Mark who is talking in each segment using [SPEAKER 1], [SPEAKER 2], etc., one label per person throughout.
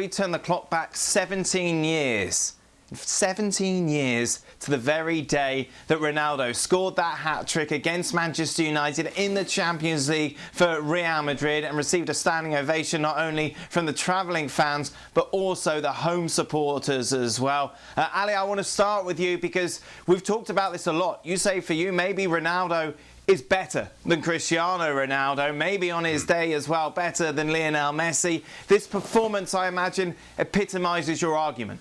[SPEAKER 1] We turn the clock back 17 years. 17 years to the very day that Ronaldo scored that hat-trick against Manchester United in the Champions League for Real Madrid and received a standing ovation not only from the travelling fans but also the home supporters as well. Ali, I want to start with you because we've talked about this a lot. You say for you maybe Ronaldo is better than Cristiano Ronaldo, maybe on his day as well, better than Lionel Messi. This performance, I imagine, epitomises your argument.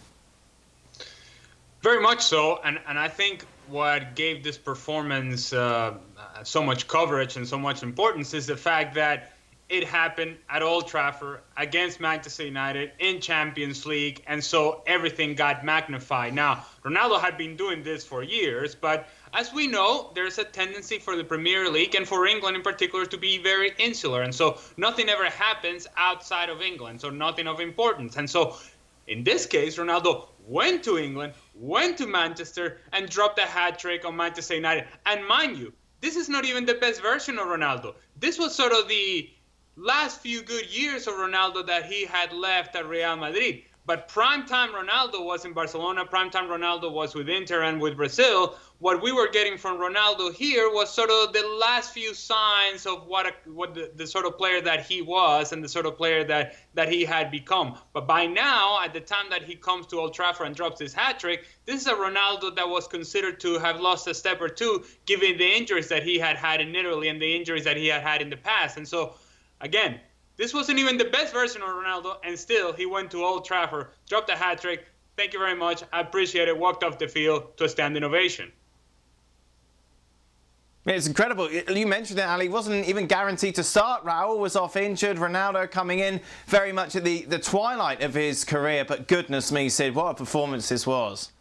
[SPEAKER 2] Very much so, and I think what gave this performance so much coverage and so much importance is the fact that it happened at Old Trafford against Manchester United in Champions League, and so everything got magnified. Now, Ronaldo had been doing this for years, but as we know, there's a tendency for the Premier League and for England in particular to be very insular, and so nothing ever happens outside of England, so nothing of importance. And so in this case, Ronaldo went to England, went to Manchester, and dropped a hat-trick on Manchester United. And mind you, this is not even the best version of Ronaldo. This was sort of the last few good years of Ronaldo that he had left at Real Madrid. But primetime Ronaldo was in Barcelona, primetime Ronaldo was with Inter and with Brazil. What we were getting from Ronaldo here was sort of the last few signs of what the sort of player that he was and the sort of player that he had become. But by now, at the time that he comes to Old Trafford and drops his hat-trick, this is a Ronaldo that was considered to have lost a step or two given the injuries that he had had in Italy and the injuries that he had had in the past. And so, again, this wasn't even the best version of Ronaldo, and still he went to Old Trafford, dropped a hat-trick. Thank you very much. I appreciate it. Walked off the field to a standing ovation.
[SPEAKER 1] It's incredible. You mentioned it, Ali. He wasn't even guaranteed to start. Raul was off injured. Ronaldo coming in very much at the twilight of his career. But goodness me, Sid, what a performance this was.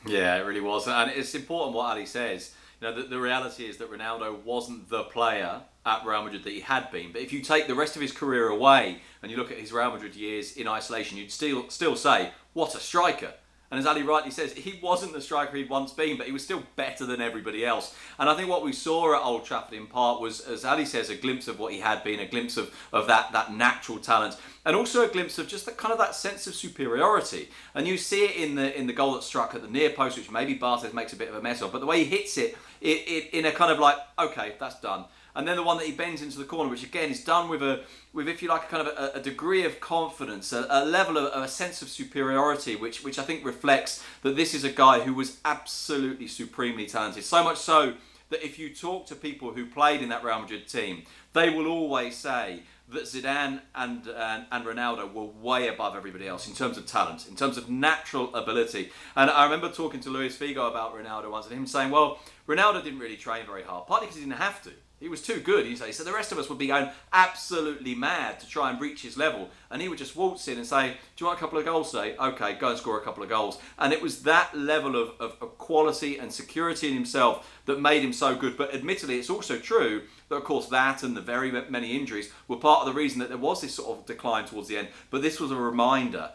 [SPEAKER 3] Yeah, it really was. And it's important what Ali says. You know, the reality is that Ronaldo wasn't the player at Real Madrid that he had been. But if you take the rest of his career away and you look at his Real Madrid years in isolation, you'd still say, what a striker. And as Ali rightly says, he wasn't the striker he'd once been, but he was still better than everybody else. And I think what we saw at Old Trafford in part was, as Ali says, a glimpse of what he had been, a glimpse of that natural talent, and also a glimpse of just that sense of superiority. And you see it in the goal that struck at the near post, which maybe Barthez makes a bit of a mess of, but the way he hits it in a kind of like, okay, that's done. And then the one that he bends into the corner, which again is done with if you like, a degree of confidence, a level of a sense of superiority, which I think reflects that this is a guy who was absolutely supremely talented. So much so that if you talk to people who played in that Real Madrid team, they will always say that Zidane and Ronaldo were way above everybody else in terms of talent, in terms of natural ability. And I remember talking to Luis Figo about Ronaldo once, and him saying, well, Ronaldo didn't really train very hard, partly because he didn't have to. He was too good, he said. So the rest of us would be going absolutely mad to try and reach his level. And he would just waltz in and say, do you want a couple of goals today? Okay, go and score a couple of goals. And it was that level of quality and security in himself that made him so good. But admittedly, it's also true that, of course, that and the very many injuries were part of the reason that there was this sort of decline towards the end. But this was a reminder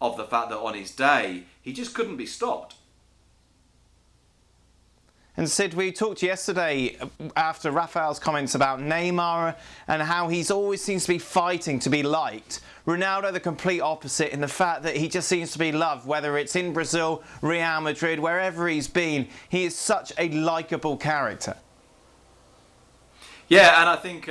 [SPEAKER 3] of the fact that on his day, he just couldn't be stopped.
[SPEAKER 1] And Sid, we talked yesterday after Rafael's comments about Neymar and how he's always seems to be fighting to be liked. Ronaldo, the complete opposite in the fact that he just seems to be loved, whether it's in Brazil, Real Madrid, wherever he's been. He is such a likeable character.
[SPEAKER 3] Yeah, and I think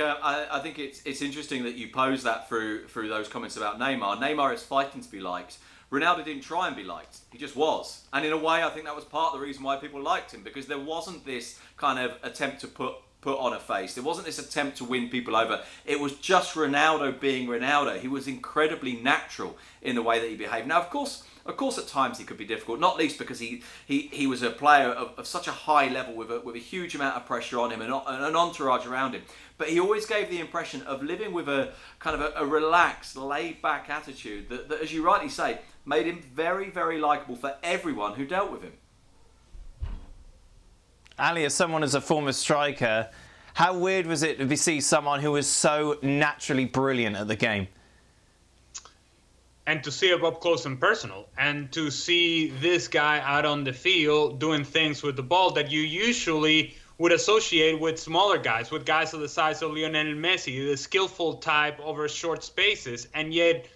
[SPEAKER 3] it's interesting that you pose that through those comments about Neymar. Neymar is fighting to be liked. Ronaldo didn't try and be liked. He just was. And in a way, I think that was part of the reason why people liked him, because there wasn't this kind of attempt to put on a face. There wasn't this attempt to win people over. It was just Ronaldo being Ronaldo. He was incredibly natural in the way that he behaved. Now, of course, at times he could be difficult, not least because he was a player of such a high level with a huge amount of pressure on him and an entourage around him. But he always gave the impression of living with a kind of a relaxed, laid-back attitude that, as you rightly say, made him very, very likeable for everyone who dealt with him.
[SPEAKER 1] Ali, as a former striker, how weird was it to see someone who was so naturally brilliant at the game?
[SPEAKER 2] And to see it up close and personal, and to see this guy out on the field doing things with the ball that you usually would associate with smaller guys, with guys of the size of Lionel Messi, the skillful type over short spaces. And yet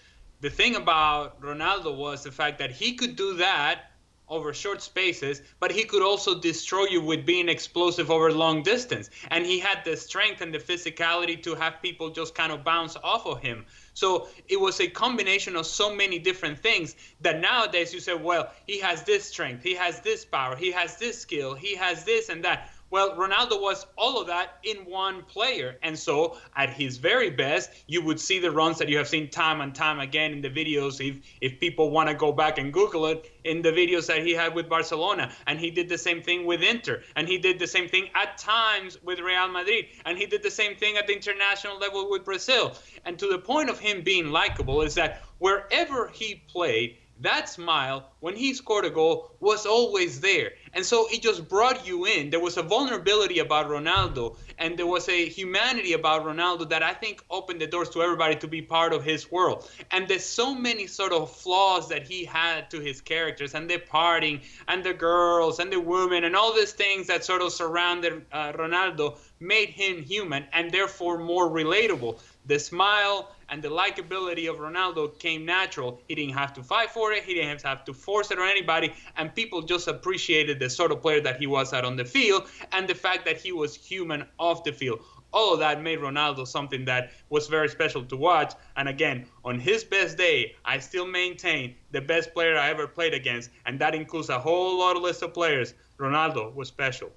[SPEAKER 2] the thing about Ronaldo was the fact that he could do that over short spaces, but he could also destroy you with being explosive over long distance. And he had the strength and the physicality to have people just kind of bounce off of him. So it was a combination of so many different things that nowadays you say, well, he has this strength, he has this power, he has this skill, he has this and that. Well, Ronaldo was all of that in one player. And so at his very best, you would see the runs that you have seen time and time again in the videos. If people want to go back and Google it, in the videos that he had with Barcelona. And he did the same thing with Inter. And he did the same thing at times with Real Madrid. And he did the same thing at the international level with Brazil. And to the point of him being likable is that wherever he played, that smile, when he scored a goal, was always there. And so it just brought you in. There was a vulnerability about Ronaldo, and there was a humanity about Ronaldo that I think opened the doors to everybody to be part of his world. And there's so many sort of flaws that he had to his characters, and the partying, and the girls, and the women, and all these things that sort of surrounded Ronaldo made him human, and therefore more relatable. The smile and the likability of Ronaldo came natural. He didn't have to fight for it. He didn't have to force it on anybody. And people just appreciated the sort of player that he was out on the field and the fact that he was human off the field. All of that made Ronaldo something that was very special to watch. And again, on his best day, I still maintain the best player I ever played against. And that includes a whole lot of list of players. Ronaldo was special.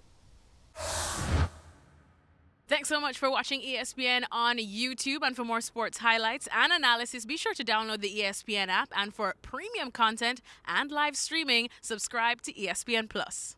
[SPEAKER 4] Thanks so much for watching ESPN on YouTube. And for more sports highlights and analysis, be sure to download the ESPN app. And for premium content and live streaming, subscribe to ESPN Plus.